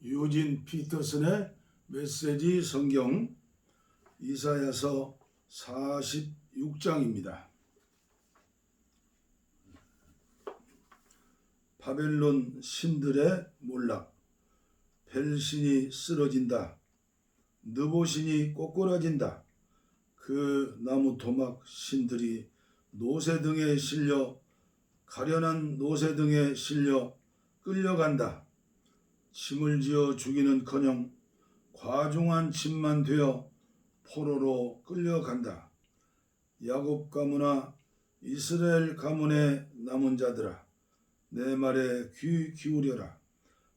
유진 피터슨의 메시지 성경 이사야서 46장입니다. 바벨론 신들의 몰락, 벨신이 쓰러진다. 느보신이 꼬꾸라진다. 그 나무 토막 신들이 노새 등에 실려 가련한 노새 등에 실려 끌려간다. 침을 지어 죽이는커녕 과중한 침만 되어 포로로 끌려간다. 야곱 가문아, 이스라엘 가문의 남은 자들아, 내 말에 귀 기울여라.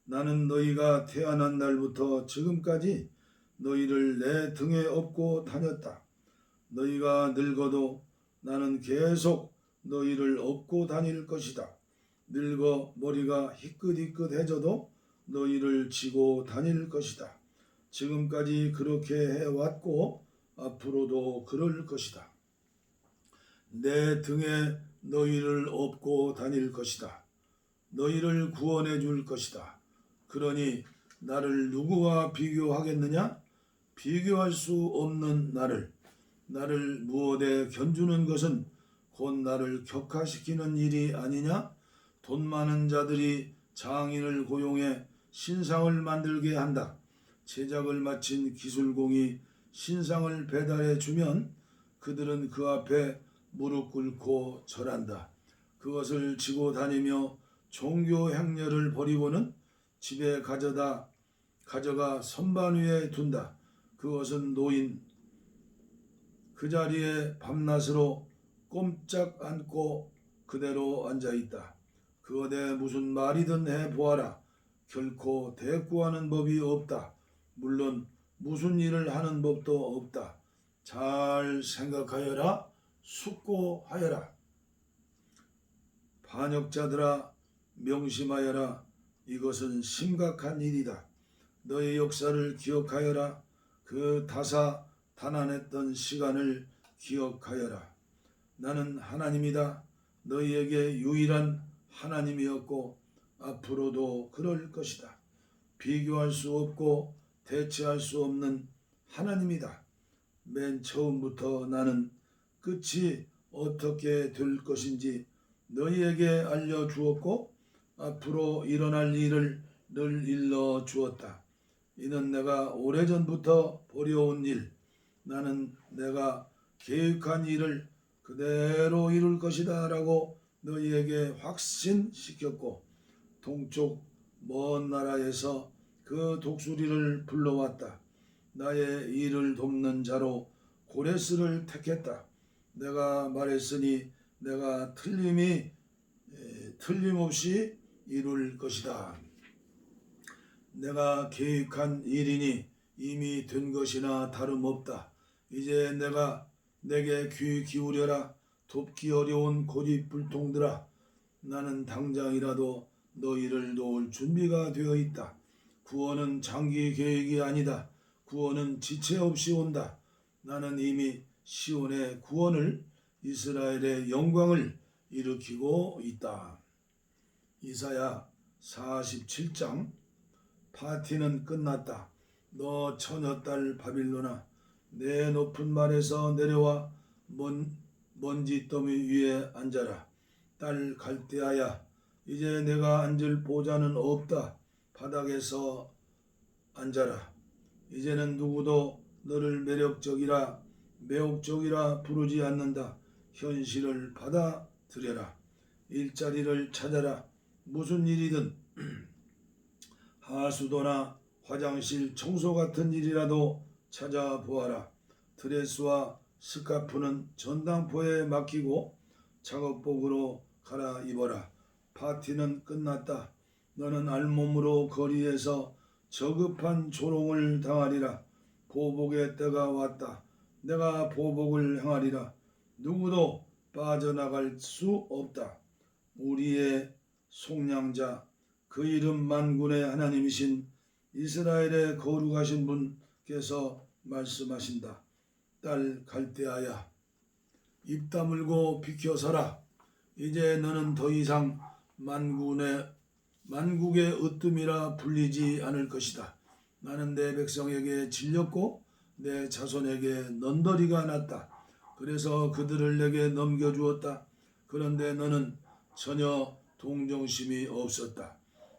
나는 너희가 태어난 날부터 지금까지 너희를 내 등에 업고 다녔다. 너희가 늙어도 나는 계속 너희를 업고 다닐 것이다. 늙어 머리가 희끗희끗해져도 너희를 지고 다닐 것이다. 지금까지 그렇게 해왔고 앞으로도 그럴 것이다. 내 등에 너희를 업고 다닐 것이다. 너희를 구원해 줄 것이다. 그러니 나를 누구와 비교하겠느냐? 비교할 수 없는 나를 무엇에 견주는 것은 곧 나를 격하시키는 일이 아니냐? 돈 많은 자들이 장인을 고용해 신상을 만들게 한다. 제작을 마친 기술공이 신상을 배달해 주면 그들은 그 앞에 무릎 꿇고 절한다. 그것을 지고 다니며 종교 행렬을 벌이고는 집에 가져가 선반 위에 둔다. 그것은 노인 그 자리에 밤낮으로 꼼짝 않고 그대로 앉아있다. 그것에 무슨 말이든 해보아라. 결코 대꾸하는 법이 없다. 물론 무슨 일을 하는 법도 없다. 잘 생각하여라. 숙고하여라. 반역자들아, 명심하여라. 이것은 심각한 일이다. 너의 역사를 기억하여라. 그 다사다난했던 시간을 기억하여라. 나는 하나님이다. 너희에게 유일한 하나님이었고 앞으로도 그럴 것이다. 비교할 수 없고 대체할 수 없는 하나님이다. 맨 처음부터 나는 끝이 어떻게 될 것인지 너희에게 알려주었고 앞으로 일어날 일을 늘 일러주었다. 이는 내가 오래전부터 보려온 일, 나는 내가 계획한 일을 그대로 이룰 것이다 라고 너희에게 확신시켰고 동쪽 먼 나라에서 그 독수리를 불러왔다. 나의 일을 돕는 자로 고레스를 택했다. 내가 말했으니 내가 틀림없이 이룰 것이다. 내가 계획한 일이니 이미 된 것이나 다름없다. 이제 내게 귀 기울여라. 돕기 어려운 고집불통들아, 나는 당장이라도 너희를 도울 준비가 되어 있다. 구원은 장기 계획이 아니다. 구원은 지체 없이 온다. 나는 이미 시온의 구원을, 이스라엘의 영광을 일으키고 있다. 이사야 47장. 파티는 끝났다. 너 처녀딸 바빌론아, 내 높은 말에서 내려와 먼지 더미 위에 앉아라. 딸 갈대아야, 이제 내가 앉을 보좌는 없다. 바닥에서 앉아라. 이제는 누구도 너를 매혹적이라 부르지 않는다. 현실을 받아들여라. 일자리를 찾아라. 무슨 일이든 하수도나 화장실 청소 같은 일이라도 찾아보아라. 드레스와 스카프는 전당포에 맡기고 작업복으로 갈아입어라. 파티는 끝났다. 너는 알몸으로 거리에서 저급한 조롱을 당하리라. 보복의 때가 왔다. 내가 보복을 행하리라. 누구도 빠져나갈 수 없다. 우리의 속량자, 그 이름 만군의 하나님이신 이스라엘의 거룩하신 분께서 말씀하신다. 딸 갈대아야, 입 다물고 비켜서라. 이제 너는 더 이상 만군의 만국의 으뜸이라 불리지 않을 것이다. 나는 내 백성에게 질렸고 내 자손에게 넌더리가 났다. 그래서 그들을 내게 넘겨주었다. 그런데 너는 전혀 동정심이 없었다.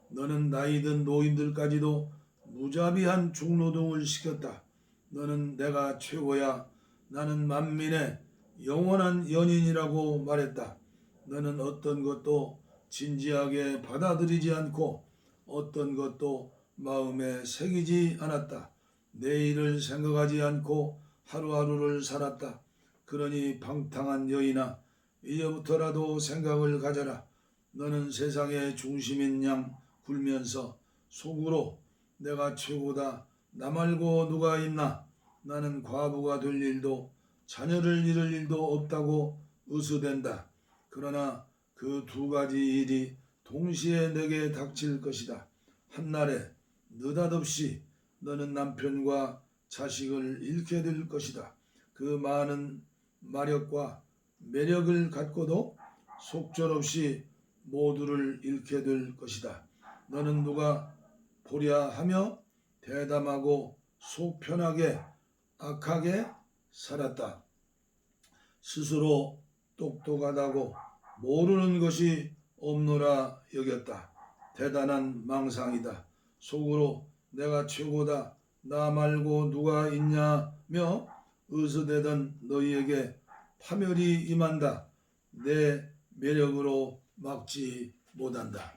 너는 나이든 노인들까지도 무자비한 중노동을 시켰다. 너는 내가 최고야. 나는 만민의 영원한 연인이라고 말했다. 너는 어떤 것도 진지하게 받아들이지 않고 어떤 것도 마음에 새기지 않았다. 내일을 생각하지 않고 하루하루를 살았다. 그러니 방탕한 여인아, 이제부터라도 생각을 가져라. 너는 세상의 중심인 양 굴면서 속으로 내가 최고다. 나 말고 누가 있나? 나는 과부가 될 일도 자녀를 잃을 일도 없다고 의수된다. 그러나 그 두 가지 일이 동시에 내게 닥칠 것이다. 한날에 느닷없이 너는 남편과 자식을 잃게 될 것이다. 그 많은 마력과 매력을 갖고도 속절없이 모두를 잃게 될 것이다. 너는 누가 보랴 하며 대담하고 속 편하게 악하게 살았다. 스스로 똑똑하다고 모르는 것이 없노라 여겼다. 대단한 망상이다. 속으로 내가 최고다. 나 말고 누가 있냐며 의수되던 너희에게 파멸이 임한다. 내 매력으로 막지 못한다.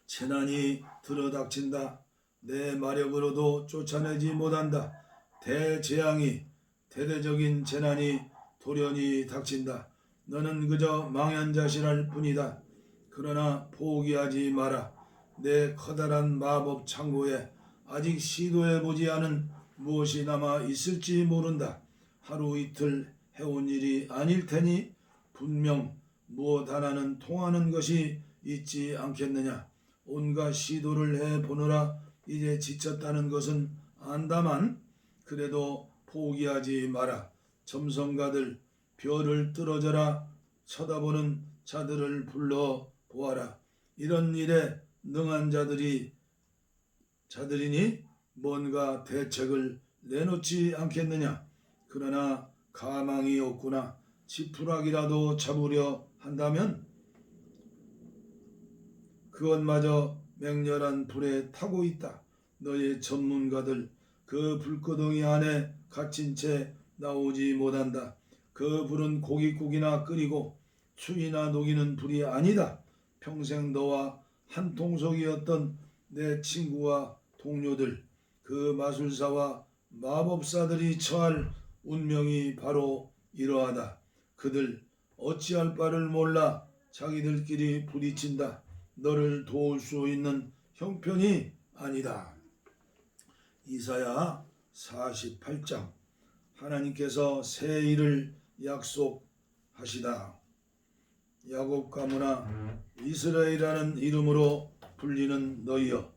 재난이 들어닥친다. 내 마력으로도 쫓아내지 못한다. 대재앙이 대대적인 재난이 돌연히 닥친다. 너는 그저 망연자실할 뿐이다. 그러나 포기하지 마라. 내 커다란 마법 창고에 아직 시도해보지 않은 무엇이 남아 있을지 모른다. 하루 이틀 해온 일이 아닐 테니 분명 무엇 하나는 통하는 것이 있지 않겠느냐. 온갖 시도를 해보느라 이제 지쳤다는 것은 안다만 그래도 포기하지 마라. 점성가들 별을 뚫어져라 쳐다보는 자들을 불러 보아라. 이런 일에 능한 자들이니 뭔가 대책을 내놓지 않겠느냐. 그러나 가망이 없구나. 지푸라기라도 잡으려 한다면 그것마저 맹렬한 불에 타고 있다. 너의 전문가들 그 불구덩이 안에 갇힌 채 나오지 못한다. 그 불은 고깃국이나 끓이고 추위나 녹이는 불이 아니다. 평생 너와 한 통속이었던 내 친구와 동료들, 그 마술사와 마법사들이 처할 운명이 바로 이러하다. 그들 어찌할 바를 몰라 자기들끼리 부딪힌다. 너를 도울 수 있는 형편이 아니다. 이사야 48장. 하나님께서 새 일을 약속하시다. 야곱 가문아, 이스라엘이라는 이름으로 불리는 너희여,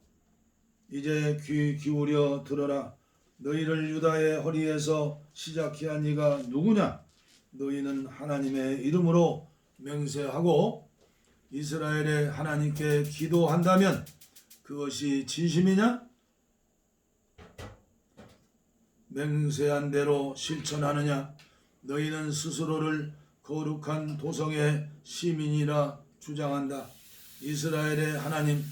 이제 귀 기울여 들어라. 너희를 유다의 허리에서 시작해 한 이가 누구냐? 너희는 하나님의 이름으로 맹세하고 이스라엘의 하나님께 기도한다면 그것이 진심이냐? 맹세한 대로 실천하느냐? 너희는 스스로를 거룩한 도성의 시민이라 주장한다. 이스라엘의 하나님,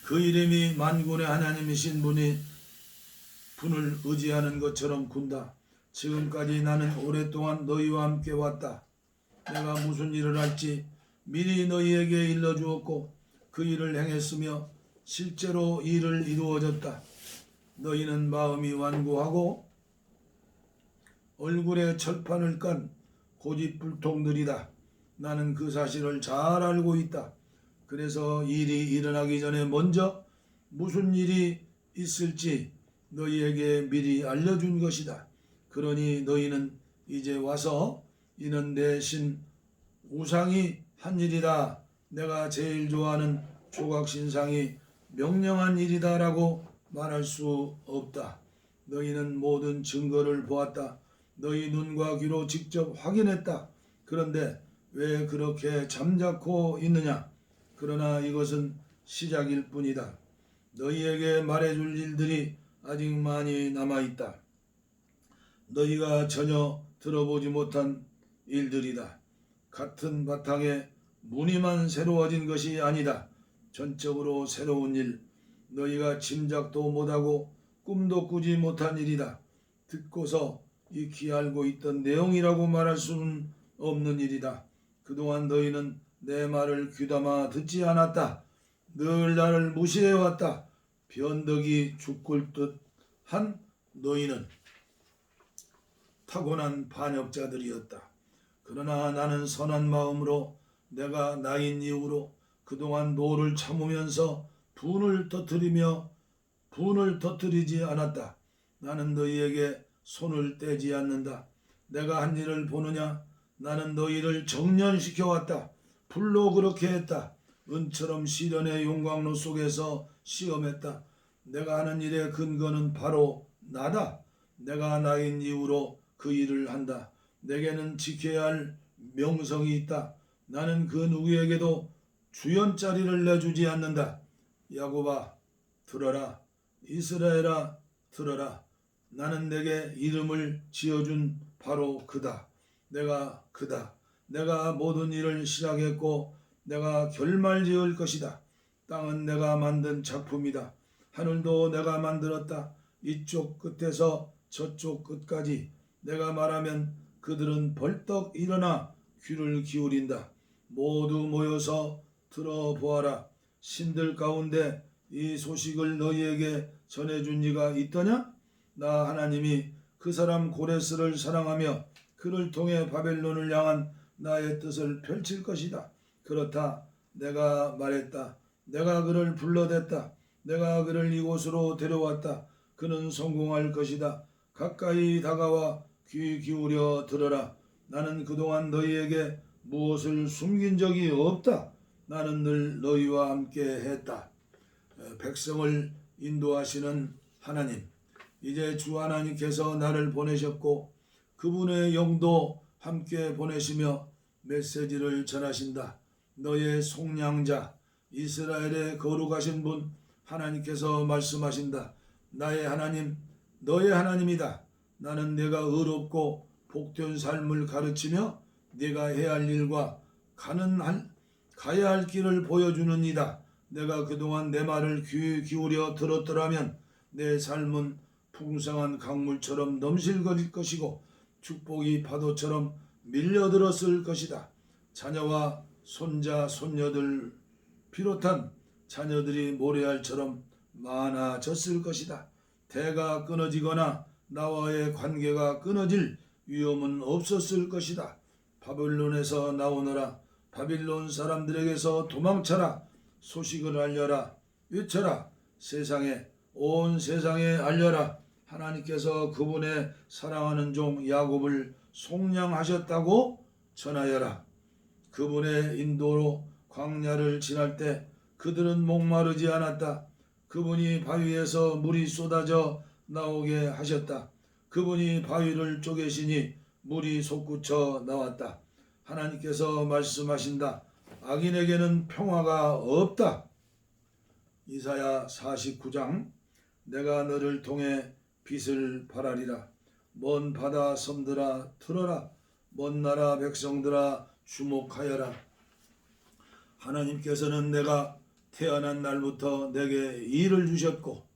그 이름이 만군의 하나님이신 분을 의지하는 것처럼 군다. 지금까지 나는 오랫동안 너희와 함께 왔다. 내가 무슨 일을 할지 미리 너희에게 일러주었고 그 일을 행했으며 실제로 일을 이루어졌다. 너희는 마음이 완고하고 얼굴에 철판을 깐 고집불통들이다. 나는 그 사실을 잘 알고 있다. 그래서 일이 일어나기 전에 먼저 무슨 일이 있을지 너희에게 미리 알려준 것이다. 그러니 너희는 이제 와서 이는 내 신 우상이 한 일이다. 내가 제일 좋아하는 조각신상이 명령한 일이다라고 말할 수 없다. 너희는 모든 증거를 보았다. 너희 눈과 귀로 직접 확인했다. 그런데 왜 그렇게 잠자코 있느냐? 그러나 이것은 시작일 뿐이다. 너희에게 말해줄 일들이 아직 많이 남아있다. 너희가 전혀 들어보지 못한 일들이다. 같은 바탕에 무늬만 새로워진 것이 아니다. 전적으로 새로운 일, 너희가 짐작도 못하고 꿈도 꾸지 못한 일이다. 듣고서 익히 알고 있던 내용이라고 말할 수는 없는 일이다. 그동안 너희는 내 말을 귀담아 듣지 않았다. 늘 나를 무시해왔다. 변덕이 죽을 듯한 너희는 타고난 반역자들이었다. 그러나 나는 선한 마음으로 내가 나인 이후로 그동안 노를 참으면서 분을 터뜨리지 않았다. 나는 너희에게 손을 떼지 않는다. 내가 한 일을 보느냐? 나는 너희를 정련시켜왔다. 불로 그렇게 했다. 은처럼 시련의 용광로 속에서 시험했다. 내가 하는 일의 근거는 바로 나다. 내가 나인 이후로 그 일을 한다. 내게는 지켜야 할 명성이 있다. 나는 그 누구에게도 주연자리를 내주지 않는다. 야곱아 들어라. 이스라엘아 들어라. 나는 내게 이름을 지어준 바로 그다. 내가 그다. 내가 모든 일을 시작했고 내가 결말지을 것이다. 땅은 내가 만든 작품이다. 하늘도 내가 만들었다. 이쪽 끝에서 저쪽 끝까지 내가 말하면 그들은 벌떡 일어나 귀를 기울인다. 모두 모여서 들어보아라. 신들 가운데 이 소식을 너희에게 전해준 이가 있더냐? 나 하나님이 그 사람 고레스를 사랑하며 그를 통해 바벨론을 향한 나의 뜻을 펼칠 것이다. 그렇다. 내가 말했다. 내가 그를 불러댔다. 내가 그를 이곳으로 데려왔다. 그는 성공할 것이다. 가까이 다가와 귀 기울여 들어라. 나는 그동안 너희에게 무엇을 숨긴 적이 없다. 나는 늘 너희와 함께 했다. 백성을 인도하시는 하나님, 이제 주 하나님께서 나를 보내셨고 그분의 영도 함께 보내시며 메시지를 전하신다. 너의 속량자 이스라엘의 거룩하신 분 하나님께서 말씀하신다. 나의 하나님, 너의 하나님이다. 나는 내가 의롭고 복된 삶을 가르치며 네가 해야 할 일과 가야 할 길을 보여주는 이다. 내가 그동안 내 말을 귀 기울여 들었더라면 내 삶은 풍성한 강물처럼 넘실거릴 것이고 축복이 파도처럼 밀려들었을 것이다. 자녀와 손자, 손녀들 비롯한 자녀들이 모래알처럼 많아졌을 것이다. 대가 끊어지거나 나와의 관계가 끊어질 위험은 없었을 것이다. 바벨론에서 나오너라. 바빌론 사람들에게서 도망쳐라. 소식을 알려라. 외쳐라. 온 세상에 알려라. 하나님께서 그분의 사랑하는 종 야곱을 속량하셨다고 전하여라. 그분의 인도로 광야를 지날 때 그들은 목마르지 않았다. 그분이 바위에서 물이 쏟아져 나오게 하셨다. 그분이 바위를 쪼개시니 물이 솟구쳐 나왔다. 하나님께서 말씀하신다. 악인에게는 평화가 없다. 이사야 49장 내가 너를 통해 빛을 발하리라. 먼 바다 섬들아 들어라. 먼 나라 백성들아 주목하여라. 하나님께서는 내가 태어난 날부터 내게 일을 주셨고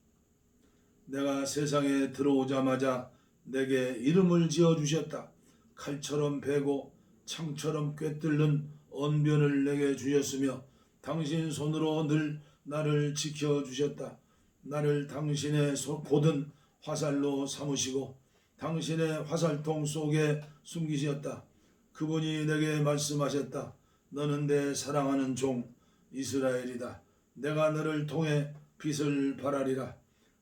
내가 세상에 들어오자마자 내게 이름을 지어주셨다. 칼처럼 베고 창처럼 꿰뚫는 언변을 내게 주셨으며 당신 손으로 늘 나를 지켜주셨다. 나를 당신의 고든 화살로 삼으시고 당신의 화살통 속에 숨기셨다. 그분이 내게 말씀하셨다. 너는 내 사랑하는 종 이스라엘이다. 내가 너를 통해 빛을 발하리라.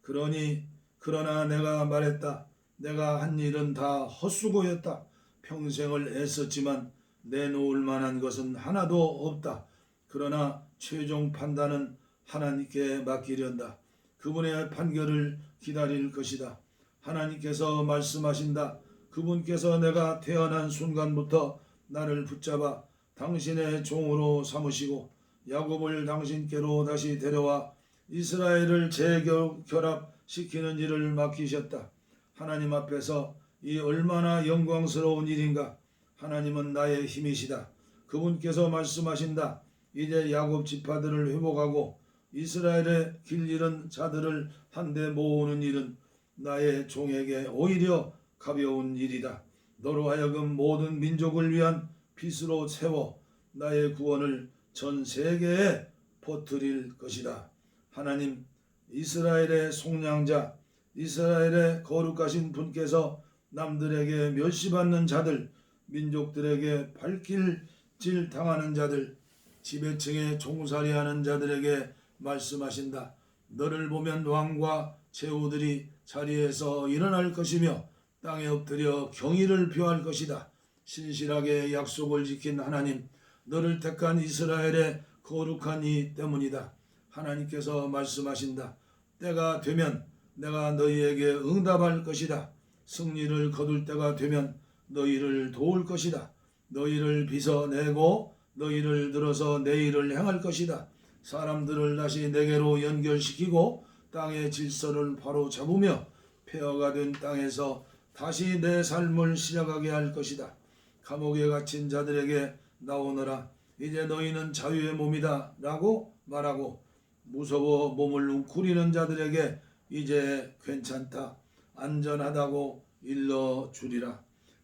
그러나 내가 말했다. 내가 한 일은 다 헛수고였다. 평생을 애썼지만 내놓을 만한 것은 하나도 없다. 그러나 최종 판단은 하나님께 맡기련다. 그분의 판결을 기다릴 것이다. 하나님께서 말씀하신다. 그분께서 내가 태어난 순간부터 나를 붙잡아 당신의 종으로 삼으시고 야곱을 당신께로 다시 데려와 이스라엘을 재결합시키는 일을 맡기셨다. 하나님 앞에서 이 얼마나 영광스러운 일인가. 하나님은 나의 힘이시다. 그분께서 말씀하신다. 이제 야곱 지파들을 회복하고 이스라엘의 길 잃은 자들을 한데 모으는 일은 나의 종에게 오히려 가벼운 일이다. 너로 하여금 모든 민족을 위한 빛으로 세워 나의 구원을 전 세계에 퍼뜨릴 것이다. 하나님, 이스라엘의 속량자, 이스라엘의 거룩하신 분께서 남들에게 멸시받는 자들, 민족들에게 발길질 당하는 자들, 지배층에 종살이하는 자들에게 말씀하신다. 너를 보면 왕과 제후들이 자리에서 일어날 것이며 땅에 엎드려 경의를 표할 것이다. 신실하게 약속을 지킨 하나님, 너를 택한 이스라엘의 거룩한 이 때문이다. 하나님께서 말씀하신다. 때가 되면 내가 너희에게 응답할 것이다. 승리를 거둘 때가 되면 너희를 도울 것이다. 너희를 빗어내고 너희를 들어서 내 일을 행할 것이다. 사람들을 다시 내게로 연결시키고 땅의 질서를 바로 잡으며 폐허가 된 땅에서 다시 내 삶을 시작하게 할 것이다. 감옥에 갇힌 자들에게 나오너라. 이제 너희는 자유의 몸이다 라고 말하고 무서워 몸을 웅크리는 자들에게 이제 괜찮다, 안전하다고 일러주리라.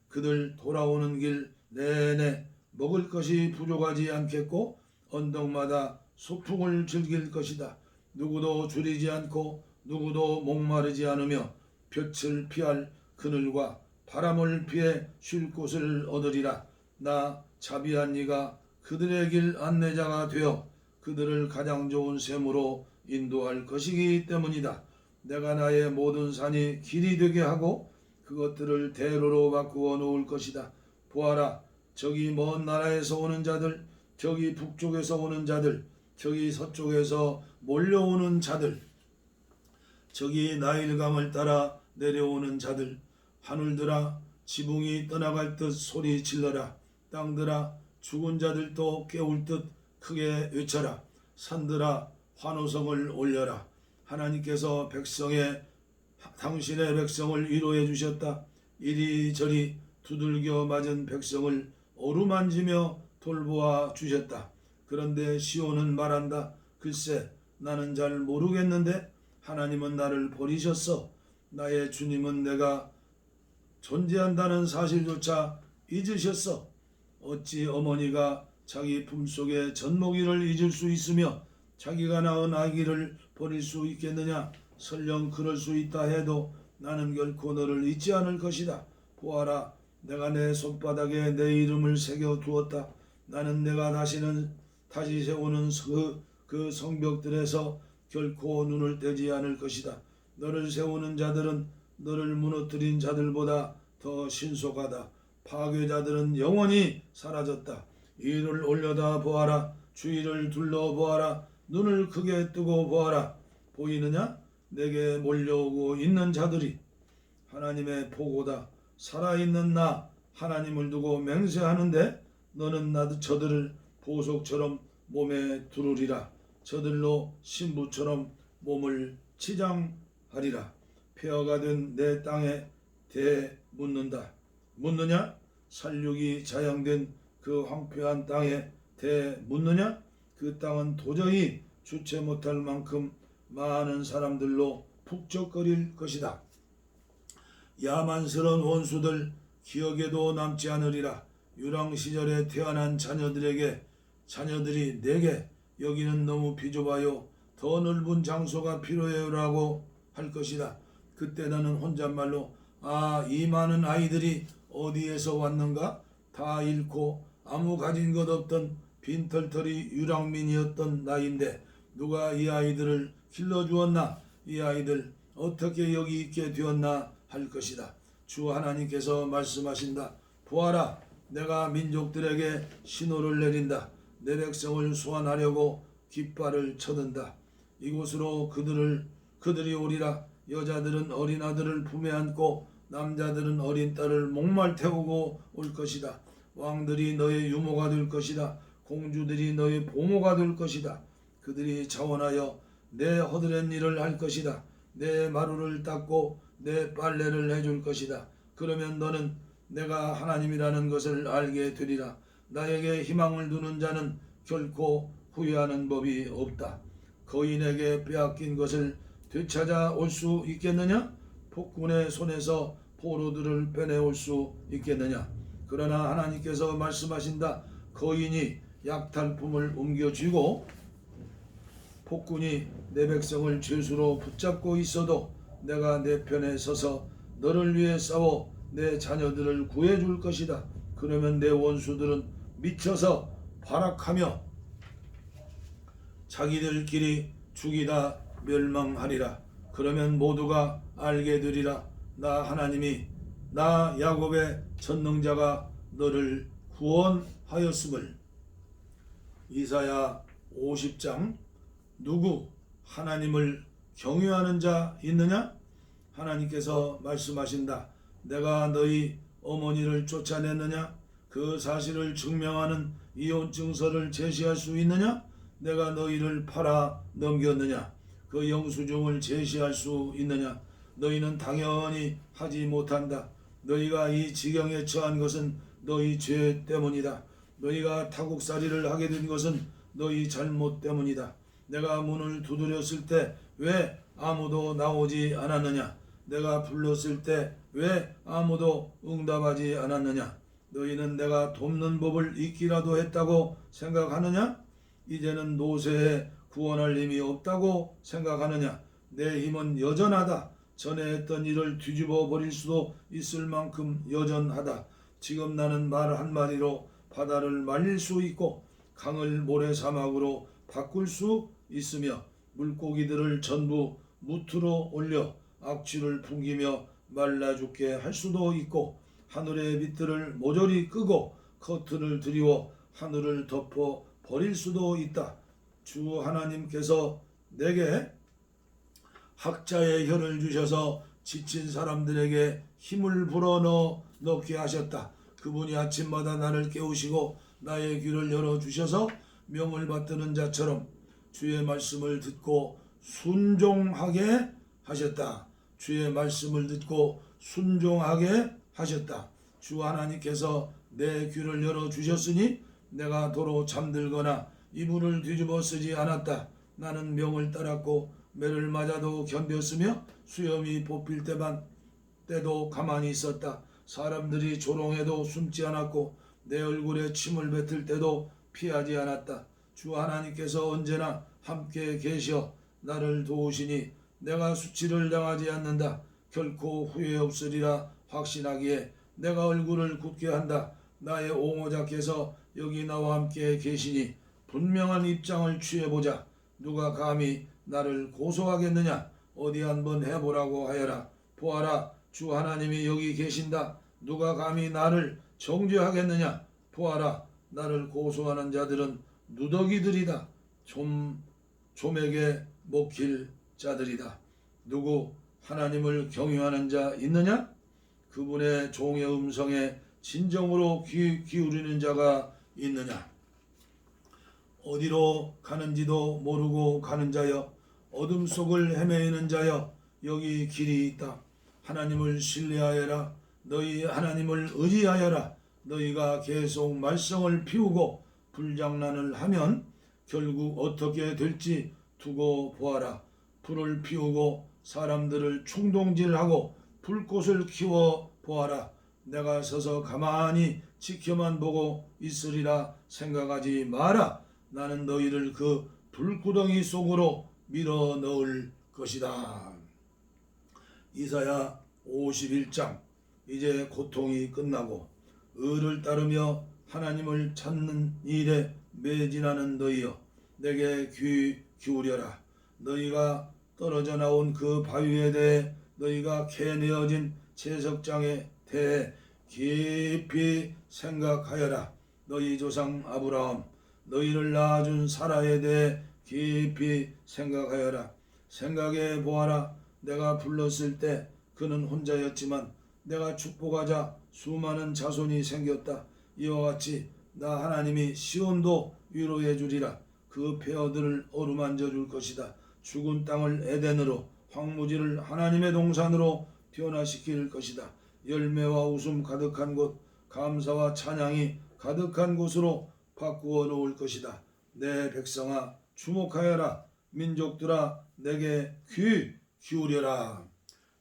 그들 돌아오는 길 내내 먹을 것이 부족하지 않겠고 언덕마다 소풍을 즐길 것이다. 누구도 줄이지 않고 누구도 목마르지 않으며 볕을 피할 그늘과 바람을 피해 쉴 곳을 얻으리라. 나 자비한 이가 그들의 길 안내자가 되어 그들을 가장 좋은 셈으로 인도할 것이기 때문이다. 내가 나의 모든 산이 길이 되게 하고 그것들을 대로로 바꾸어 놓을 것이다. 보아라, 저기 먼 나라에서 오는 자들, 저기 북쪽에서 오는 자들, 저기 서쪽에서 몰려오는 자들, 저기 나일강을 따라 내려오는 자들, 하늘들아 지붕이 떠나갈 듯 소리 질러라. 땅들아 죽은 자들도 깨울 듯 크게 외쳐라. 산들아 환호성을 올려라. 하나님께서 당신의 백성을 위로해 주셨다. 이리저리 두들겨 맞은 백성을 어루만지며 돌보아 주셨다. 그런데 시온은 말한다. 글쎄 나는 잘 모르겠는데 하나님은 나를 버리셨어. 나의 주님은 내가 존재한다는 사실조차 잊으셨어. 어찌 어머니가 자기 품속의 젖먹이를 잊을 수 있으며 자기가 낳은 아기를 버릴 수 있겠느냐. 설령 그럴 수 있다 해도 나는 결코 너를 잊지 않을 것이다. 보아라, 내가 내 손바닥에 내 이름을 새겨 두었다. 나는 내가 다시 세우는 그 성벽들에서 결코 눈을 떼지 않을 것이다. 너를 세우는 자들은 너를 무너뜨린 자들보다 더 신속하다. 파괴자들은 영원히 사라졌다. 이를 올려다 보아라. 주위를 둘러보아라. 눈을 크게 뜨고 보아라. 보이느냐? 내게 몰려오고 있는 자들이 하나님의 보고다. 살아있는 나 하나님을 두고 맹세하는데 너는 저들을 보석처럼 몸에 두르리라. 저들로 신부처럼 몸을 치장하리라. 폐허가 된 내 땅에 대묻는다. 묻느냐? 살육이 자양된 그 황폐한 땅에 대묻느냐? 그 땅은 도저히 주체 못할 만큼 많은 사람들로 북적거릴 것이다. 야만스러운 원수들 기억에도 남지 않으리라. 유랑시절에 태어난 자녀들이 내게 여기는 너무 비좁아요. 더 넓은 장소가 필요해요라고 할 것이다. 그때 나는 혼잣말로 이 많은 아이들이 어디에서 왔는가? 다 잃고 아무 가진 것 없던 빈털터리 유랑민이었던 나인데 누가 이 아이들을 길러주었나? 이 아이들 어떻게 여기 있게 되었나 할 것이다. 주 하나님께서 말씀하신다. 보아라, 내가 민족들에게 신호를 내린다. 내 백성을 소환하려고 깃발을 쳐든다. 이곳으로 그들이 오리라. 여자들은 어린 아들을 품에 안고 남자들은 어린 딸을 목말 태우고 올 것이다. 왕들이 너의 유모가 될 것이다. 공주들이 너의 보모가 될 것이다. 그들이 자원하여 내 허드렛 일을 할 것이다. 내 마루를 닦고 내 빨래를 해줄 것이다. 그러면 너는 내가 하나님이라는 것을 알게 되리라. 나에게 희망을 두는 자는 결코 후회하는 법이 없다. 거인에게 빼앗긴 것을 되찾아 올 수 있겠느냐? 폭군의 손에서 포로들을 빼내올 수 있겠느냐? 그러나 하나님께서 말씀하신다. 거인이 약탈품을 옮겨쥐고 폭군이 내 백성을 죄수로 붙잡고 있어도 내가 내 편에 서서 너를 위해 싸워 내 자녀들을 구해줄 것이다. 그러면 내 원수들은 미쳐서 발악하며 자기들끼리 죽이다 멸망하리라. 그러면 모두가 알게 되리라. 나 하나님이 나 야곱의 전능자가 너를 구원하였음을. 이사야 50장. 누구 하나님을 경외하는 자 있느냐? 하나님께서 말씀하신다. 내가 너희 어머니를 쫓아냈느냐? 그 사실을 증명하는 이혼 증서를 제시할 수 있느냐? 내가 너희를 팔아 넘겼느냐? 그 영수증을 제시할 수 있느냐? 너희는 당연히 하지 못한다. 너희가 이 지경에 처한 것은 너희 죄 때문이다. 너희가 타국살이를 하게 된 것은 너희 잘못 때문이다. 내가 문을 두드렸을 때 왜 아무도 나오지 않았느냐? 내가 불렀을 때 왜 아무도 응답하지 않았느냐? 너희는 내가 돕는 법을 잊기라도 했다고 생각하느냐? 이제는 노새에 구원할 힘이 없다고 생각하느냐? 내 힘은 여전하다. 전에 했던 일을 뒤집어 버릴 수도 있을 만큼 여전하다. 지금 나는 말 한마디로 바다를 말릴 수 있고 강을 모래사막으로 바꿀 수 있으며 물고기들을 전부 무트로 올려 악취를 풍기며 말라 죽게 할 수도 있고 하늘의 빛들을 모조리 끄고 커튼을 드리워 하늘을 덮어 버릴 수도 있다. 주 하나님께서 내게 학자의 혀를 주셔서 지친 사람들에게 힘을 불어 넣게 하셨다. 그분이 아침마다 나를 깨우시고 나의 귀를 열어주셔서 명을 받드는 자처럼 주의 말씀을 듣고 순종하게 하셨다. 주의 말씀을 듣고 순종하게 하셨다. 주 하나님께서 내 귀를 열어주셨으니 내가 도로 잠들거나 이불을 뒤집어 쓰지 않았다. 나는 명을 따랐고 매를 맞아도 견뎠으며 수염이 뽑힐 때도 가만히 있었다. 사람들이 조롱해도 숨지 않았고 내 얼굴에 침을 뱉을 때도 피하지 않았다. 주 하나님께서 언제나 함께 계셔 나를 도우시니 내가 수치를 당하지 않는다. 결코 후회 없으리라 확신하기에 내가 얼굴을 굳게 한다. 나의 옹호자께서 여기 나와 함께 계시니 분명한 입장을 취해보자. 누가 감히 나를 고소하겠느냐? 어디 한번 해보라고 하여라. 보아라, 주 하나님이 여기 계신다. 누가 감히 나를 정죄하겠느냐? 보아라, 나를 고소하는 자들은 누더기들이다. 좀에게 먹힐 자들이다. 누구 하나님을 경외하는 자 있느냐? 그분의 종의 음성에 진정으로 귀 기울이는 자가 있느냐? 어디로 가는지도 모르고 가는 자여, 어둠 속을 헤매이는 자여, 여기 길이 있다. 하나님을 신뢰하여라. 너희 하나님을 의지하여라. 너희가 계속 말썽을 피우고 불장난을 하면 결국 어떻게 될지 두고 보아라. 불을 피우고 사람들을 충동질하고 불꽃을 키워 보아라. 내가 서서 가만히 지켜만 보고 있으리라 생각하지 마라. 나는 너희를 그 불구덩이 속으로 밀어 넣을 것이다. 이사야 51장. 이제 고통이 끝나고 의를 따르며 하나님을 찾는 일에 매진하는 너희여, 내게 귀 기울여라. 너희가 떨어져 나온 그 바위에 대해, 너희가 캐내어진 채석장에 대해 깊이 생각하여라. 너희 조상 아브라함, 너희를 낳아준 사라에 대해 깊이 생각하여라. 생각해 보아라. 내가 불렀을 때 그는 혼자였지만 내가 축복하자 수많은 자손이 생겼다. 이와 같이 나 하나님이 시온도 위로해 주리라. 그 폐허들을 어루만져 줄 것이다. 죽은 땅을 에덴으로, 황무지를 하나님의 동산으로 변화시킬 것이다. 열매와 웃음 가득한 곳, 감사와 찬양이 가득한 곳으로 바꾸어 놓을 것이다. 내 백성아 주목하여라. 민족들아 내게 귀 기울여라.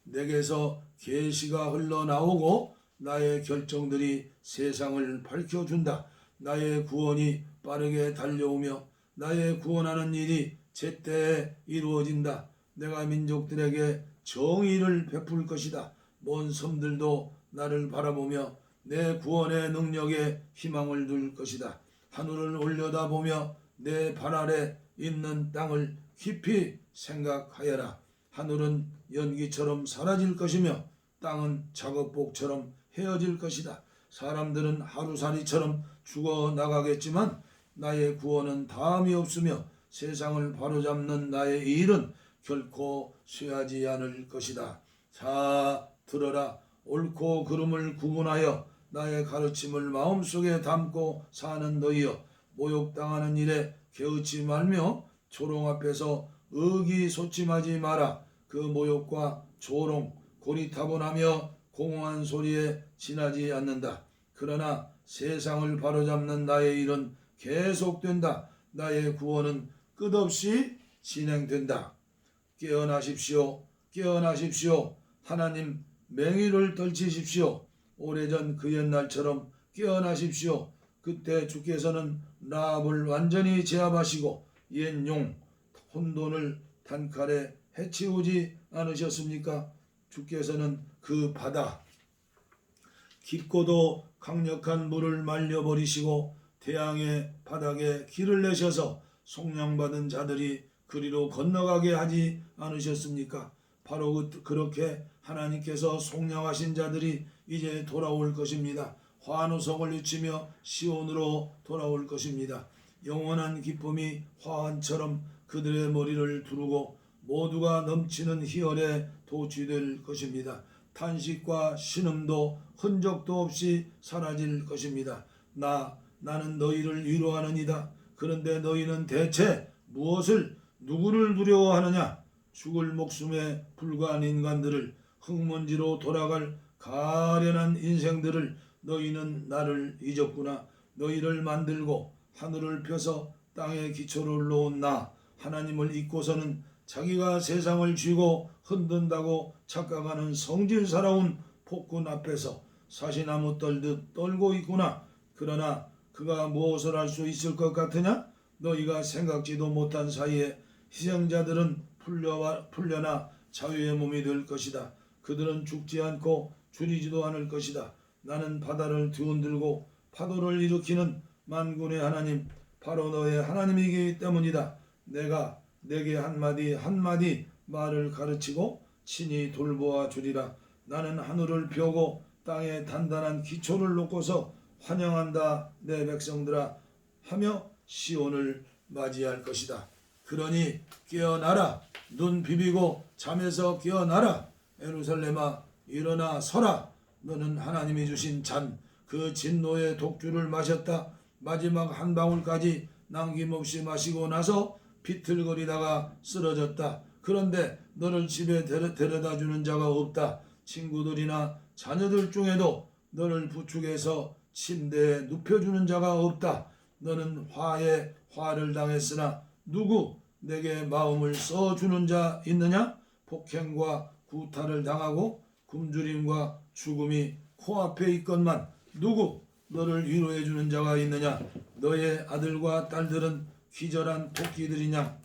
내게서 계시가 흘러나오고 나의 결정들이 세상을 밝혀준다. 나의 구원이 빠르게 달려오며 나의 구원하는 일이 제때에 이루어진다. 내가 민족들에게 정의를 베풀 것이다. 먼 섬들도 나를 바라보며 내 구원의 능력에 희망을 둘 것이다. 하늘을 올려다보며 내 발 아래 있는 땅을 깊이 생각하여라. 하늘은 연기처럼 사라질 것이며 땅은 작업복처럼 헤어질 것이다. 사람들은 하루살이처럼 죽어나가겠지만 나의 구원은 다함이 없으며 세상을 바로잡는 나의 일은 결코 쇠하지 않을 것이다. 자 들어라. 옳고 그름을 구분하여 나의 가르침을 마음속에 담고 사는 너희여, 모욕당하는 일에 개의치 말며 조롱 앞에서 의기소침하지 마라. 그 모욕과 조롱, 고리타분하며 공허한 소리에 지나지 않는다. 그러나 세상을 바로잡는 나의 일은 계속된다. 나의 구원은 끝없이 진행된다. 깨어나십시오. 깨어나십시오. 하나님 맹위를 떨치십시오. 오래전 그 옛날처럼 깨어나십시오. 그때 주께서는 라합을 완전히 제압하시고 옛 용, 혼돈을 단칼에 해치우지 않으셨습니까? 주께서는 그 바다, 깊고도 강력한 물을 말려버리시고 태양의 바닥에 길을 내셔서 속량받은 자들이 그리로 건너가게 하지 않으셨습니까? 바로 그렇게 하나님께서 속량하신 자들이 이제 돌아올 것입니다. 환호성을 외치며 시온으로 돌아올 것입니다. 영원한 기쁨이 화환처럼 그들의 머리를 두르고 모두가 넘치는 희열에 도취될 것입니다. 탄식과 신음도 흔적도 없이 사라질 것입니다. 나는 너희를 위로하느니다. 그런데 너희는 대체 누구를 두려워하느냐? 죽을 목숨에 불과한 인간들을, 흙먼지로 돌아갈 가련한 인생들을 너희는 나를 잊었구나. 너희를 만들고 하늘을 펴서 땅에 기초를 놓은 나 하나님을 잊고서는 자기가 세상을 쥐고 흔든다고 착각하는 성질스러운 폭군 앞에서 사시나무 떨듯 떨고 있구나. 그러나 그가 무엇을 할 수 있을 것 같으냐? 너희가 생각지도 못한 사이에 희생자들은 풀려나 자유의 몸이 될 것이다. 그들은 죽지 않고 줄이지도 않을 것이다. 나는 바다를 뒤흔들고 파도를 일으키는 만군의 하나님, 바로 너의 하나님이기 때문이다. 내가 내게 한마디 말을 가르치고 친히 돌보아 주리라. 나는 하늘을 펴고 땅에 단단한 기초를 놓고서 환영한다 내 백성들아 하며 시온을 맞이할 것이다. 그러니 깨어나라. 눈 비비고 잠에서 깨어나라. 예루살렘아 일어나 서라. 너는 하나님이 주신 잔, 그 진노의 독주를 마셨다. 마지막 한 방울까지 남김없이 마시고 나서 비틀거리다가 쓰러졌다. 그런데 너를 집에 데려다 주는 자가 없다. 친구들이나 자녀들 중에도 너를 부축해서 침대에 눕혀주는 자가 없다. 너는 화에 화를 당했으나 누구 내게 마음을 써주는 자 있느냐? 폭행과 구타를 당하고 굶주림과 죽음이 코앞에 있건만 누구 너를 위로해 주는 자가 있느냐? 너의 아들과 딸들은 기절한 토끼들이냐?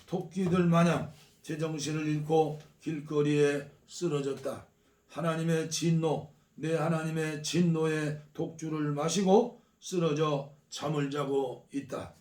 토끼들 마냥 제정신을 잃고 길거리에 쓰러졌다. 하나님의 진노, 내 하나님의 진노의 독주를 마시고 쓰러져 잠을 자고 있다.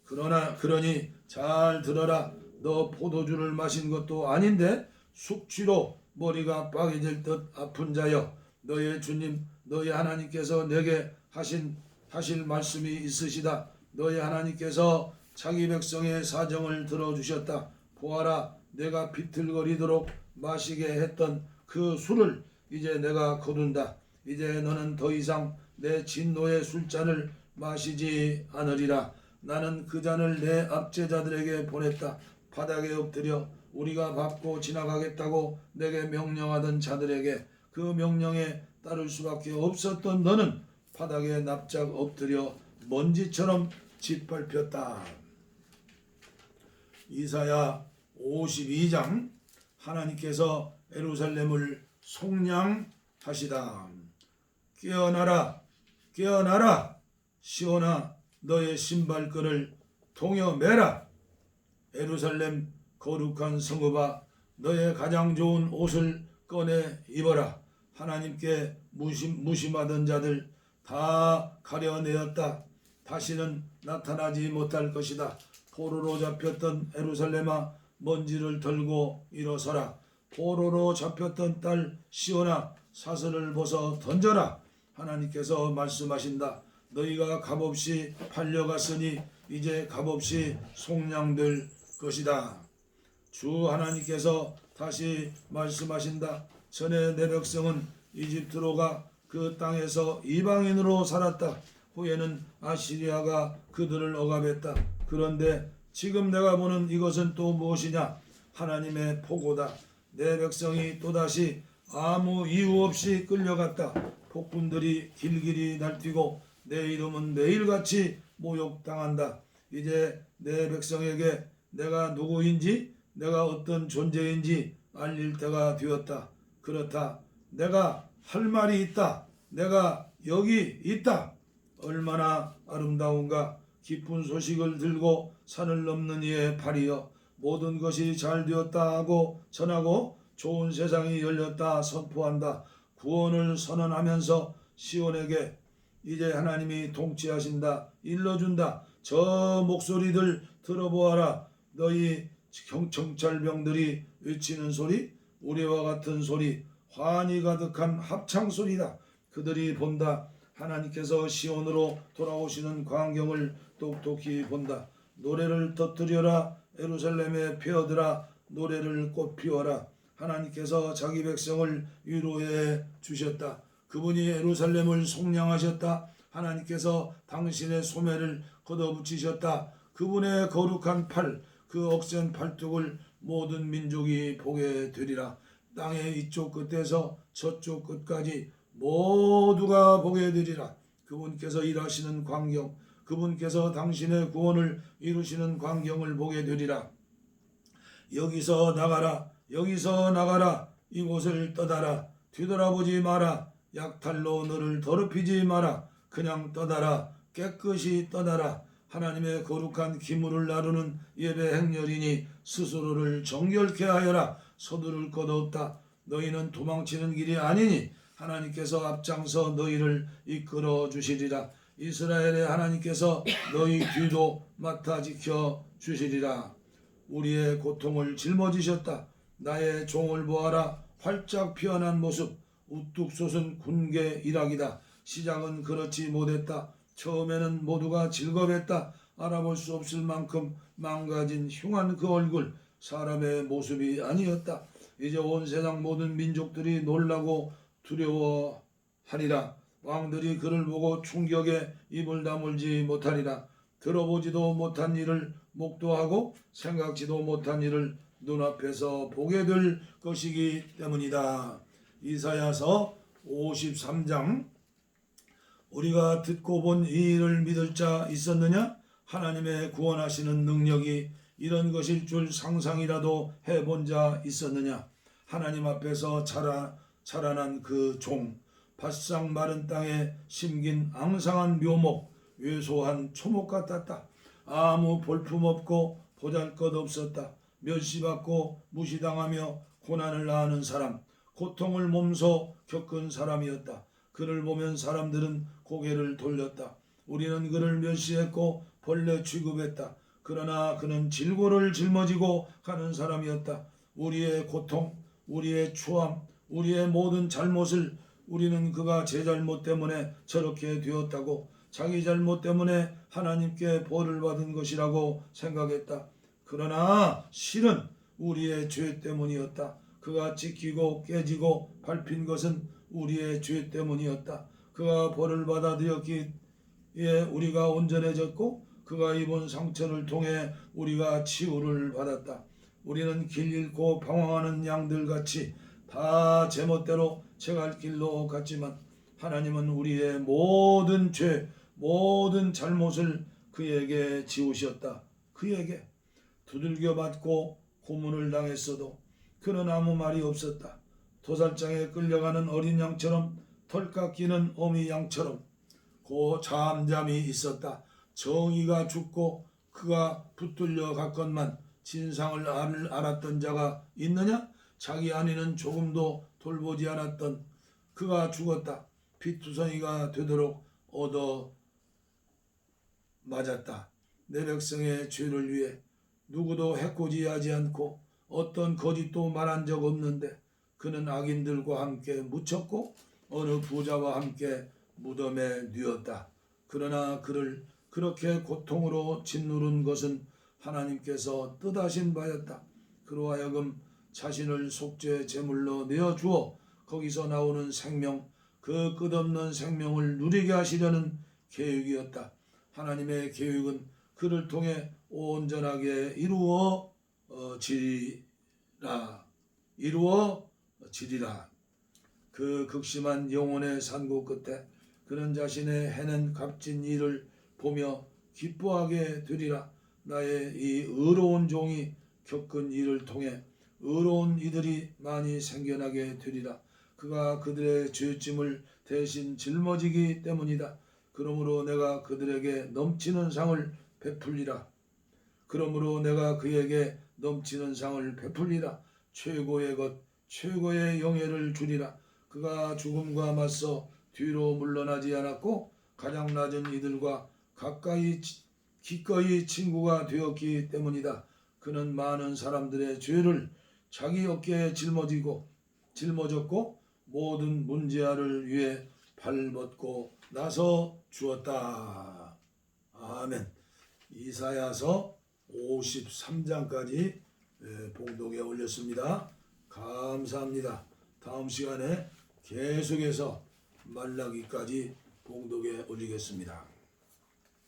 그러니 잘 들어라. 너 포도주를 마신 것도 아닌데 숙취로 머리가 빠개질 듯 아픈 자여, 너의 주님 너의 하나님께서 내게 하실 말씀이 있으시다. 너의 하나님께서 자기 백성의 사정을 들어주셨다. 보아라, 내가 비틀거리도록 마시게 했던 그 술을 이제 내가 거둔다. 이제 너는 더 이상 내 진노의 술잔을 마시지 않으리라. 나는 그 잔을 내 압제자들에게 보냈다. 바닥에 엎드려 우리가 밟고 지나가겠다고 내게 명령하던 자들에게 그 명령에 따를 수밖에 없었던 너는 바닥에 납작 엎드려 먼지처럼 짓밟혔다. 이사야 52장. 하나님께서 예루살렘을 속량하시다. 깨어나라, 깨어나라, 시온아, 너의 신발끈을 동여매라. 예루살렘 거룩한 성읍아, 너의 가장 좋은 옷을 꺼내 입어라. 하나님께 무심하던 자들 다 가려내었다. 다시는 나타나지 못할 것이다. 포로로 잡혔던 예루살렘아, 먼지를 털고 일어서라. 포로로 잡혔던 딸 시온아, 사슬을 벗어 던져라. 하나님께서 말씀하신다. 너희가 값없이 팔려갔으니 이제 값없이 속량될 것이다. 주 하나님께서 다시 말씀하신다. 전에 내 백성은 이집트로 가 그 땅에서 이방인으로 살았다. 후에는 아시리아가 그들을 억압했다. 그런데 지금 내가 보는 이것은 또 무엇이냐? 하나님의 포고다. 내 백성이 또다시 아무 이유 없이 끌려갔다. 폭군들이 길길이 날뛰고 내 이름은 매일같이 모욕당한다. 이제 내 백성에게 내가 누구인지, 내가 어떤 존재인지 알릴 때가 되었다. 그렇다. 내가 할 말이 있다. 내가 여기 있다. 얼마나 아름다운가. 기쁜 소식을 들고 산을 넘는 이의 발이여, 모든 것이 잘 되었다 하고 전하고 좋은 세상이 열렸다 선포한다. 구원을 선언하면서 시온에게 이제 하나님이 통치하신다 일러준다. 저 목소리들 들어보아라. 너희 경찰병들이 외치는 소리, 우리와 같은 소리, 환희 가득한 합창소리다. 그들이 본다. 하나님께서 시온으로 돌아오시는 광경을 똑똑히 본다. 노래를 터뜨려라. 예루살렘의 폐허들아, 노래를 꽃피워라. 하나님께서 자기 백성을 위로해 주셨다. 그분이 예루살렘을 속량하셨다. 하나님께서 당신의 소매를 걷어붙이셨다. 그분의 거룩한 팔, 그 억센 팔뚝을 모든 민족이 보게 되리라. 땅의 이쪽 끝에서 저쪽 끝까지 모두가 보게 되리라. 그분께서 일하시는 광경, 그분께서 당신의 구원을 이루시는 광경을 보게 되리라. 여기서 나가라, 여기서 나가라. 이곳을 떠나라. 뒤돌아보지 마라. 약탈로 너를 더럽히지 마라. 그냥 떠나라. 깨끗이 떠나라. 하나님의 거룩한 기물을 나누는 예배 행렬이니 스스로를 정결케 하여라. 서두를 것 없다. 너희는 도망치는 길이 아니니 하나님께서 앞장서 너희를 이끌어 주시리라. 이스라엘의 하나님께서 너희 뒤도 맡아 지켜 주시리라. 우리의 고통을 짊어지셨다. 나의 종을 보아라. 활짝 피어난 모습, 우뚝 솟은 군계 일학이다. 시작은 그렇지 못했다. 처음에는 모두가 즐거웠다. 알아볼 수 없을 만큼 망가진 흉한 그 얼굴, 사람의 모습이 아니었다. 이제 온 세상 모든 민족들이 놀라고 두려워하리라. 왕들이 그를 보고 충격에 입을 다물지 못하리라. 들어보지도 못한 일을 목도하고 생각지도 못한 일을 눈앞에서 보게 될 것이기 때문이다. 이사야서 53장. 우리가 듣고 본 이 일을 믿을 자 있었느냐? 하나님의 구원하시는 능력이 이런 것일 줄 상상이라도 해본 자 있었느냐? 하나님 앞에서 자라난 그 종, 바싹 마른 땅에 심긴 앙상한 묘목, 왜소한 초목 같았다. 아무 볼품없고 보잘것없었다. 멸시받고 무시당하며 고난을 당하는 사람, 고통을 몸소 겪은 사람이었다. 그를 보면 사람들은 고개를 돌렸다. 우리는 그를 멸시했고 벌레 취급했다. 그러나 그는 질고를 짊어지고 가는 사람이었다. 우리의 고통, 우리의 추함, 우리의 모든 잘못을 우리는 그가 제 잘못 때문에 저렇게 되었다고, 자기 잘못 때문에 하나님께 벌을 받은 것이라고 생각했다. 그러나 실은 우리의 죄 때문이었다. 그가 찢기고 깨지고 밟힌 것은 우리의 죄 때문이었다. 그가 벌을 받아들였기에 우리가 온전해졌고 그가 입은 상처를 통해 우리가 치유를 받았다. 우리는 길 잃고 방황하는 양들같이 다 제멋대로 제갈 길로 갔지만 하나님은 우리의 모든 죄, 모든 잘못을 그에게 지우셨다. 그에게 두들겨 맞고 고문을 당했어도 그는 아무 말이 없었다. 도살장에 끌려가는 어린 양처럼 털 깎이는 어미 양처럼 고 잠잠히 있었다. 정의가 죽고 그가 붙들려 갔건만 진상을 알았던 자가 있느냐? 자기 아내는 조금도 돌보지 않았던 그가 죽었다. 피투성이가 되도록 얻어 맞았다. 내 백성의 죄를 위해 누구도 해코지하지 않고 어떤 거짓도 말한 적 없는데 그는 악인들과 함께 묻혔고 어느 부자와 함께 무덤에 뉘었다. 그러나 그를 그렇게 고통으로 짓누른 것은 하나님께서 뜻하신 바였다. 그로 하여금 자신을 속죄 제물로 내어주어 거기서 나오는 생명, 그 끝없는 생명을 누리게 하시려는 계획이었다. 하나님의 계획은 그를 통해 온전하게 이루어지리라. 그 극심한 영혼의 산고 끝에 그는 자신의 해낸 값진 일을 보며 기뻐하게 되리라. 나의 이 의로운 종이 겪은 일을 통해 의로운 이들이 많이 생겨나게 되리라. 그가 그들의 죄짐을 대신 짊어지기 때문이다. 그러므로 내가 그들에게 넘치는 상을 베풀리라. 그러므로 내가 그에게 넘치는 상을 베풀리라. 최고의 것, 최고의 영예를 주리라. 그가 죽음과 맞서 뒤로 물러나지 않았고 가장 낮은 이들과 기꺼이 친구가 되었기 때문이다. 그는 많은 사람들의 죄를 자기 어깨에 짊어졌고 모든 문제아를 위해 발벗고 나서 주었다. 아멘. 이사야서 53장까지 봉독에 올렸습니다. 감사합니다. 다음 시간에 계속해서 말라기까지 봉독에 올리겠습니다.